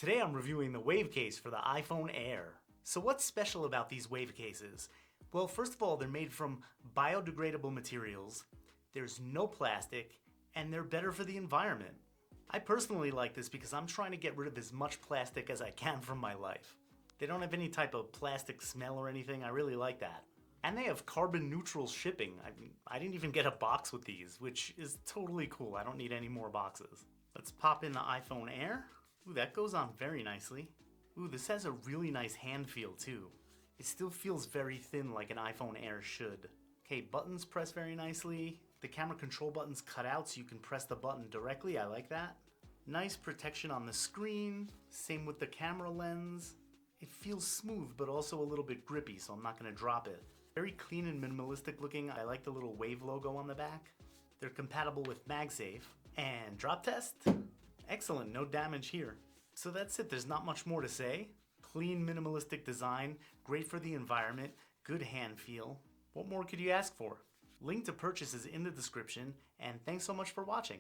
Today I'm reviewing the wave case for the iPhone Air. So what's special about these wave cases? Well, first of all, they're made from biodegradable materials, there's no plastic, and they're better for the environment. I personally like this because I'm trying to get rid of as much plastic as I can from my life. They don't have any type of plastic smell or anything, I really like that. And they have carbon neutral shipping. I didn't even get a box with these, which is totally cool. I don't need any more boxes. Let's pop in the iPhone Air. Ooh, that goes on very nicely. Ooh, this has a really nice hand feel too. It still feels very thin like an iPhone Air should. Okay, buttons press very nicely. The camera control button's cut out so you can press the button directly. I like that. Nice protection on the screen. Same with the camera lens. It feels smooth but also a little bit grippy, so I'm not gonna drop it. Very clean and minimalistic looking. I like the little wave logo on the back. They're compatible with MagSafe. And drop test? Excellent, no damage here. So that's it, there's not much more to say. Clean, minimalistic design, great for the environment, good hand feel. What more could you ask for? Link to purchase is in the description, and thanks so much for watching.